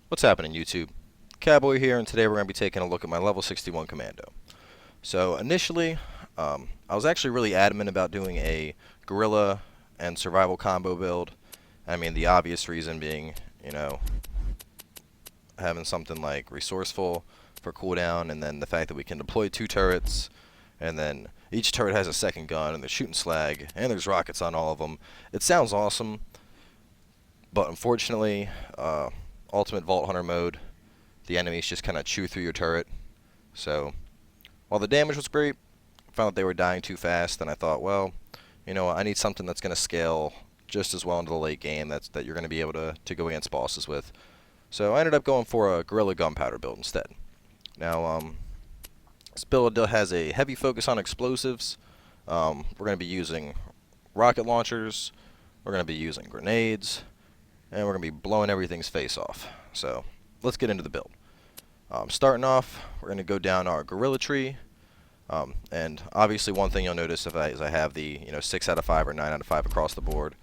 What's happening, YouTube? Cowboy here, and today we're going to be taking a look at my level 61 Commando. So initially, I was actually really adamant about doing a Guerrilla and survival combo build. I mean, the obvious reason being, having something like resourceful for cooldown, and then the fact that we can deploy 2 turrets, and then each turret has a second gun, and they're shooting slag, and there's rockets on all of them. It sounds awesome, but unfortunately, Ultimate Vault Hunter mode, the enemies just kind of chew through your turret. So, while the damage was great, I found that they were dying too fast, and I thought, well, I need something that's going to scale just as well into the late game that you're going to be able to go against bosses with. So I ended up going for a Guerrilla Gunpowder build instead. Now, this build has a heavy focus on explosives. We're going to be using rocket launchers, we're going to be using grenades, and we're going to be blowing everything's face off. So let's get into the build. Starting off, we're going to go down our Guerrilla tree. And obviously one thing you'll notice is I have the 6 out of 5 or 9 out of 5 across the board.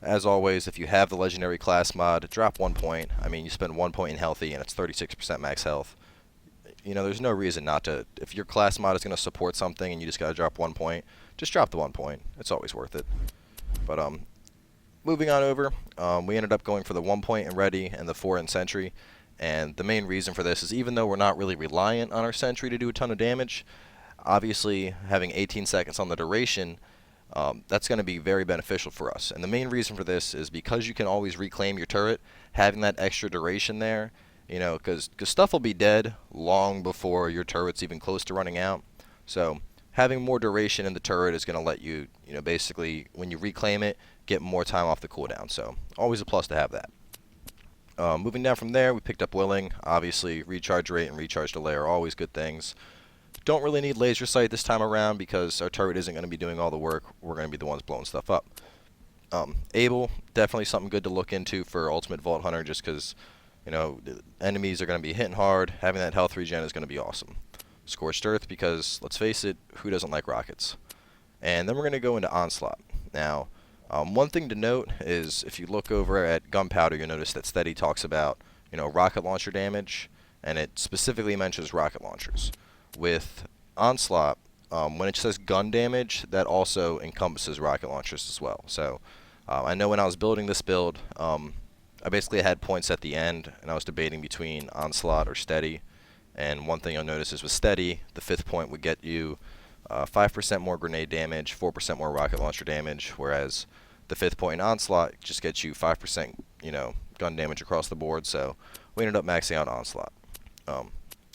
As always, if you have the legendary class mod, drop 1 point. I mean, you spend 1 point in healthy and it's 36% max health. There's no reason not to. If your class mod is going to support something and you just got to drop 1 point, just drop the 1 point. It's always worth it. But moving on over, we ended up going for the 1 point in ready and the 4 in sentry. And the main reason for this is, even though we're not really reliant on our sentry to do a ton of damage, obviously having 18 seconds on the duration, that's going to be very beneficial for us. And the main reason for this is because you can always reclaim your turret, having that extra duration there, because stuff will be dead long before your turret's even close to running out. So having more duration in the turret is going to let you, basically, when you reclaim it, get more time off the cooldown. So always a plus to have that. Moving down from there, we picked up Willing. Obviously, recharge rate and recharge delay are always good things. Don't really need laser sight this time around because our turret isn't going to be doing all the work. We're going to be the ones blowing stuff up. Able, definitely something good to look into for Ultimate Vault Hunter, just because, enemies are going to be hitting hard. Having that health regen is going to be awesome. Scorched Earth, because, let's face it, who doesn't like rockets? And then we're going to go into Onslaught. Now, one thing to note is if you look over at Gunpowder, you'll notice that Steady talks about, rocket launcher damage, and it specifically mentions rocket launchers. With Onslaught, when it says gun damage, that also encompasses rocket launchers as well. So I know when I was building this build, I basically had points at the end, and I was debating between Onslaught or Steady. And one thing you'll notice is with Steady, the 5th point would get you 5% more grenade damage, 4% more rocket launcher damage, whereas the 5th point in Onslaught just gets you 5%, gun damage across the board. So we ended up maxing out Onslaught.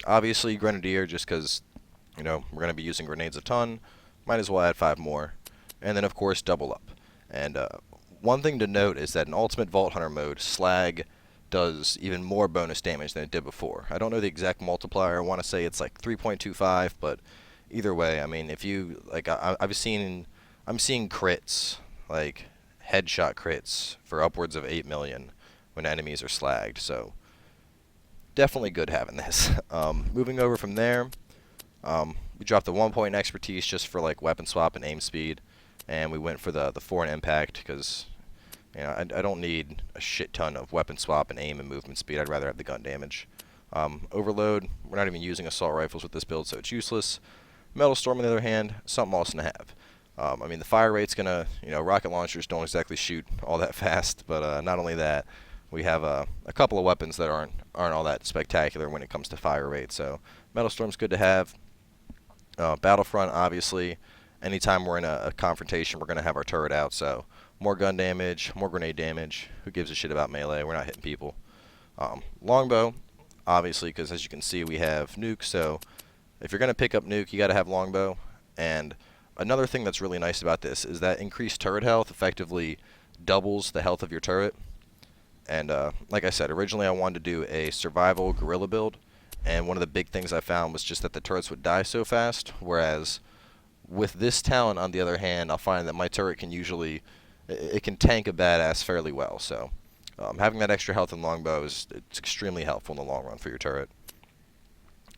Obviously, Grenadier, just because, we're going to be using grenades a ton, might as well add 5 more. And then, of course, double up. And one thing to note is that in Ultimate Vault Hunter mode, Slag does even more bonus damage than it did before. I don't know the exact multiplier. I want to say it's like 3.25, but either way, I mean, if you, like, I'm seeing crits, like headshot crits, for upwards of 8 million when enemies are slagged, so definitely good having this. Moving over from there, we dropped the 1 point in expertise just for like weapon swap and aim speed, and we went for the 4 in impact because I don't need a shit ton of weapon swap and aim and movement speed. I'd rather have the gun damage. Overload, we're not even using assault rifles with this build, so it's useless. Metal Storm, on the other hand, something awesome to have. I mean, the fire rate's gonna, rocket launchers don't exactly shoot all that fast, but not only that, we have a couple of weapons that aren't all that spectacular when it comes to fire rate. So Metal Storm's good to have. Battlefront, obviously, anytime we're in a confrontation, we're going to have our turret out. So more gun damage, more grenade damage. Who gives a shit about melee? We're not hitting people. Longbow, obviously, because as you can see, we have Nuke. So if you're going to pick up Nuke, you got to have Longbow. And another thing that's really nice about this is that increased turret health effectively doubles the health of your turret. And like I said, originally I wanted to do a survival guerrilla build, and one of the big things I found was just that the turrets would die so fast, whereas with this talent, on the other hand, I'll find that my turret can usually, it can tank a badass fairly well. So having that extra health in Longbow it's extremely helpful in the long run for your turret.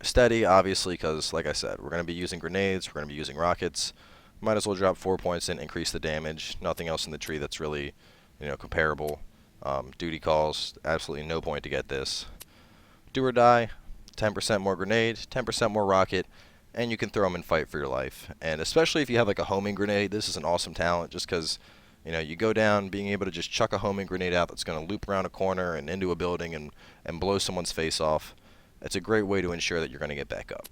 Steady, obviously, because like I said, we're going to be using grenades, we're going to be using rockets. Might as well drop 4 points and increase the damage. Nothing else in the tree that's really, comparable. Duty calls, absolutely no point to get this. do or die, 10% more grenade, 10% more rocket, and you can throw them and fight for your life. And especially if you have like a homing grenade, this is an awesome talent just because, you know, you go down being able to just chuck a homing grenade out that's going to loop around a corner and into a building and blow someone's face off. It's a great way to ensure that you're going to get back up.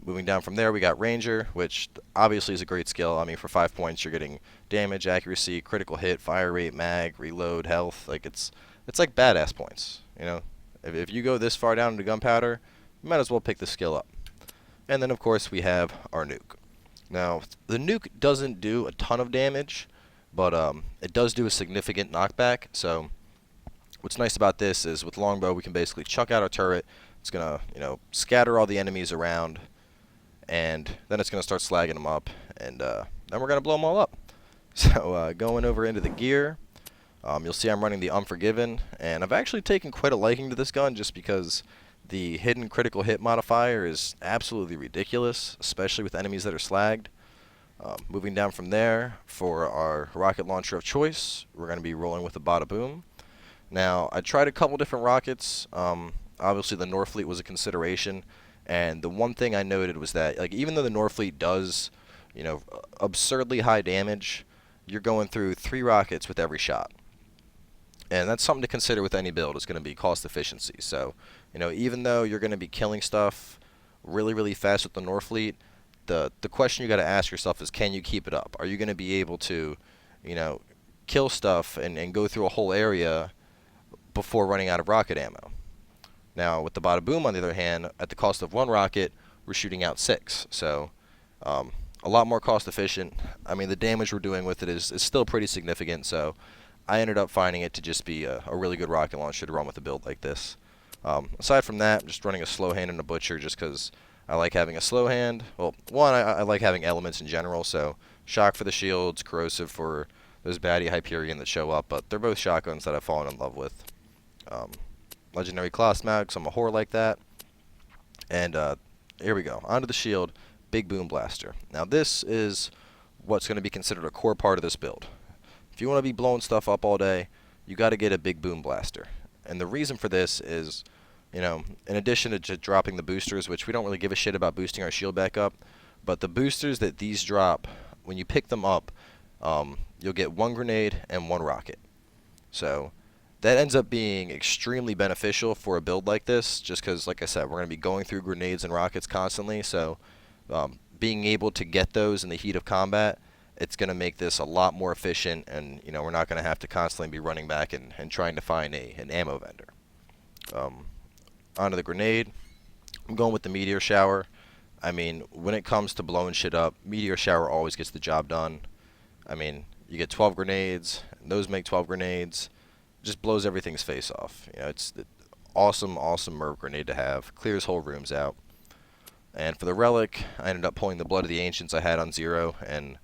Moving down from there, we got Ranger, which obviously is a great skill. I mean, for 5 points, you're getting damage, accuracy, critical hit, fire rate, mag, reload, health. Like it's like badass points. You know, if you go this far down into Gunpowder, you might as well pick the skill up. And then, of course, we have our Nuke. Now, the Nuke doesn't do a ton of damage, but it does do a significant knockback. So, what's nice about this is with Longbow, we can basically chuck out our turret. It's gonna, you know, scatter all the enemies around, and then it's gonna start slagging them up, and then we're gonna blow them all up. So, going over into the gear, you'll see I'm running the Unforgiven, and I've actually taken quite a liking to this gun just because the hidden critical hit modifier is absolutely ridiculous, especially with enemies that are slagged. Moving down from there, for our rocket launcher of choice, we're going to be rolling with the Bada Boom. Now, I tried a couple different rockets. Obviously, the Norfleet was a consideration, and the one thing I noted was that, like, even though the Norfleet does, you know, absurdly high damage, you're going through 3 rockets with every shot. And that's something to consider with any build. It's going to be cost efficiency. So, you know, even though you're going to be killing stuff really, really fast with the Norfleet, the question you got to ask yourself is, can you keep it up? Are you going to be able to, you know, kill stuff and go through a whole area before running out of rocket ammo? Now, with the Bada Boom, on the other hand, at the cost of 1 rocket, we're shooting out 6. So, a lot more cost efficient. I mean, the damage we're doing with it is still pretty significant. So, I ended up finding it to just be a really good rocket launcher to run with a build like this. Aside from that, I'm just running a slow hand and a butcher just because I like having a slow hand. Well, one, I like having elements in general, so shock for the shields, corrosive for those baddie Hyperion that show up, but they're both shotguns that I've fallen in love with. Legendary Class Mag, so I'm a whore like that. And here we go. Onto the shield, Big Boom Blaster. Now this is what's going to be considered a core part of this build. If you want to be blowing stuff up all day, you got to get a Big Boom Blaster. And the reason for this is, you know, in addition to just dropping the boosters, which we don't really give a shit about boosting our shield back up, but the boosters that these drop, when you pick them up, you'll get 1 grenade and 1 rocket. So that ends up being extremely beneficial for a build like this, just because, like I said, we're going to be going through grenades and rockets constantly, so being able to get those in the heat of combat, it's going to make this a lot more efficient, and, you know, we're not going to have to constantly be running back and trying to find an ammo vendor. Onto the grenade, I'm going with the Meteor Shower. I mean, when it comes to blowing shit up, Meteor Shower always gets the job done. I mean, you get 12 grenades, and those make 12 grenades. Just blows everything's face off. You know, it's the awesome Merv grenade to have. Clears whole rooms out. And for the Relic, I ended up pulling the Blood of the Ancients I had on 0, and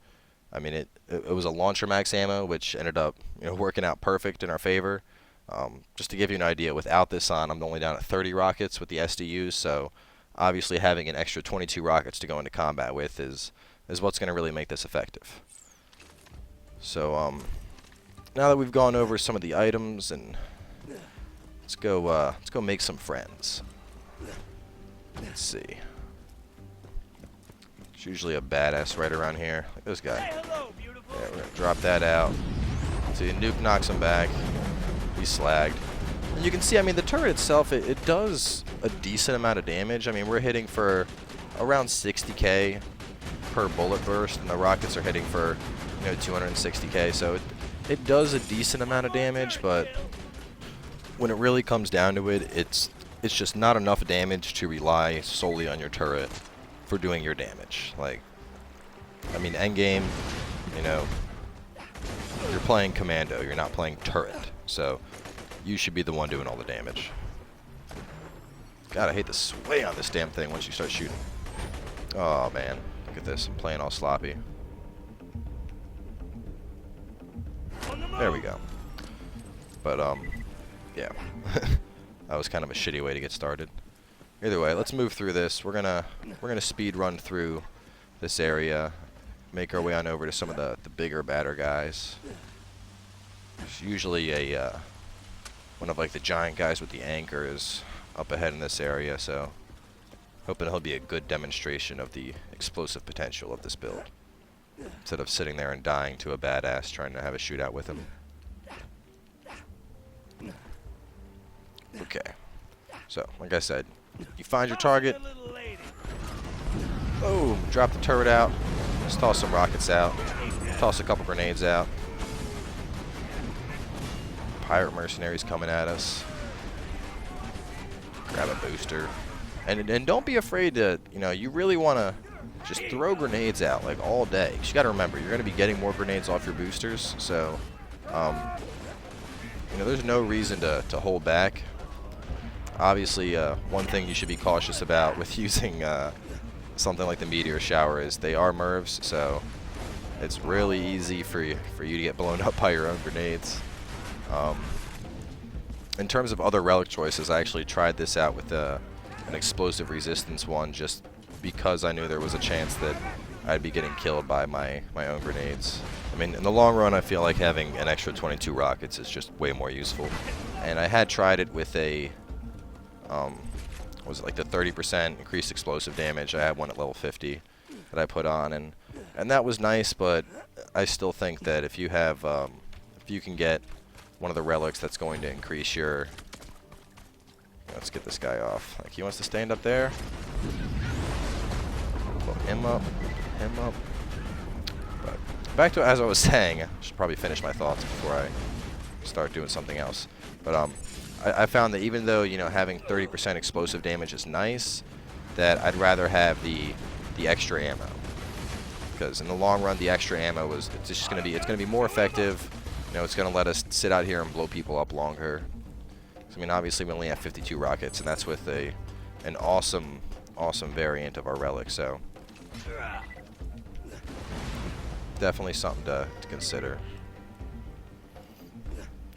I mean, it was a launcher max ammo, which ended up, you know, working out perfect in our favor. Just to give you an idea, without this on, I'm only down at 30 rockets with the SDUs, so obviously having an extra 22 rockets to go into combat with is what's going to really make this effective. So, now that we've gone over some of the items, and let's go make some friends. Let's see. There's usually a badass right around here, like this guy. Hey, hello, beautiful. Yeah, we're gonna drop that out. See, Nuke knocks him back. He's slagged. And you can see, I mean, the turret itself, it does a decent amount of damage. I mean, we're hitting for around 60k per bullet burst, and the rockets are hitting for, you know, 260k. So it does a decent amount of damage, but when it really comes down to it, it's just not enough damage to rely solely on your turret for doing your damage. Like, I mean, endgame, you know, you're playing Commando, you're not playing turret, so you should be the one doing all the damage. God, I hate the sway on this damn thing once you start shooting. Oh man, look at this, I'm playing all sloppy. There we go. But yeah. That was kind of a shitty way to get started. Either way, let's move through this. We're gonna speed run through this area, make our way on over to some of the bigger, badder guys. There's usually a one of like the giant guys with the anchors up ahead in this area, so hoping he'll be a good demonstration of the explosive potential of this build, instead of sitting there and dying to a badass trying to have a shootout with him. Okay, so like I said, you find your target, boom, drop the turret out, just toss some rockets out, toss a couple grenades out. Pirate mercenaries coming at us. Grab a booster. And don't be afraid to, you really want to just throw grenades out like all day. 'Cause you got to remember, you're going to be getting more grenades off your boosters, so there's no reason to hold back. Obviously, one thing you should be cautious about with using something like the meteor shower is they are MIRVs, so it's really easy for you to get blown up by your own grenades. In terms of other relic choices, I actually tried this out with an explosive resistance one just because I knew there was a chance that I'd be getting killed by my own grenades. I mean, in the long run, I feel like having an extra 22 rockets is just way more useful. And I had tried it with a, was it like the 30% increased explosive damage? I had one at level 50 that I put on, and that was nice, but I still think that if you have, if you can get one of the relics that's going to increase your, let's get this guy off. Like, he wants to stand up there. Put him up. But back to as I was saying, I should probably finish my thoughts before I start doing something else. But I found that even though having 30% explosive damage is nice, that I'd rather have the extra ammo, because in the long run the extra ammo it's going to be more effective. It's going to let us sit out here and blow people up longer. I mean, obviously we only have 52 rockets, and that's with an awesome variant of our relic, so definitely something to consider.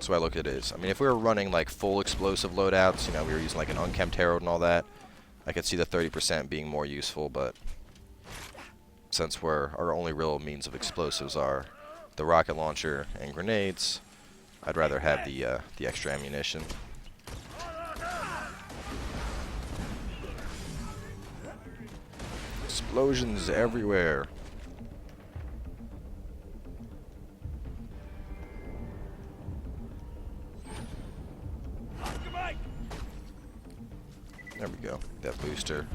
So I look at it as, I mean, if we were running like full explosive loadouts, we were using like an unkempt herald and all that, I could see the 30% being more useful, but since our only real means of explosives are the rocket launcher and grenades, I'd rather have the extra ammunition. Explosions everywhere. There we go. That booster.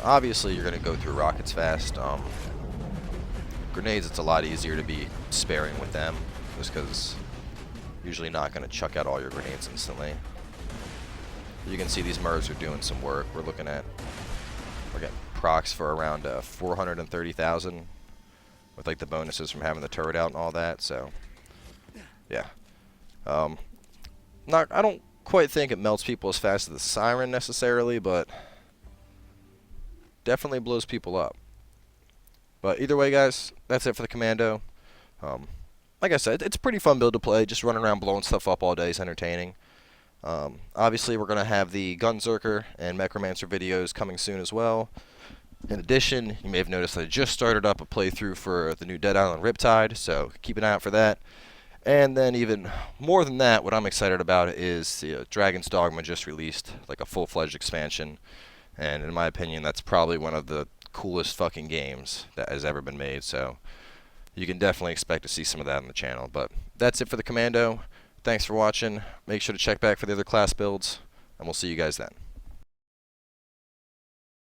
Obviously, you're going to go through rockets fast. Grenades, it's a lot easier to be sparing with them, just because you're usually not going to chuck out all your grenades instantly. You can see these MIRVs are doing some work. We're getting procs for around 430,000 with like the bonuses from having the turret out and all that. So yeah, I don't quite think it melts people as fast as the Siren necessarily, but definitely blows people up. But either way, guys, that's it for the Commando. Like I said, it's a pretty fun build to play. Just running around blowing stuff up all day is entertaining. Obviously, we're going to have the Gunzerker and Necromancer videos coming soon as well. In addition, you may have noticed that I just started up a playthrough for the new Dead Island Riptide, so keep an eye out for that. And then even more than that, what I'm excited about is Dragon's Dogma just released like a full-fledged expansion. And in my opinion, that's probably one of the coolest fucking games that has ever been made, so you can definitely expect to see some of that on the channel. But that's it for the Commando. Thanks for watching. Make sure to check back for the other class builds, and we'll see you guys then.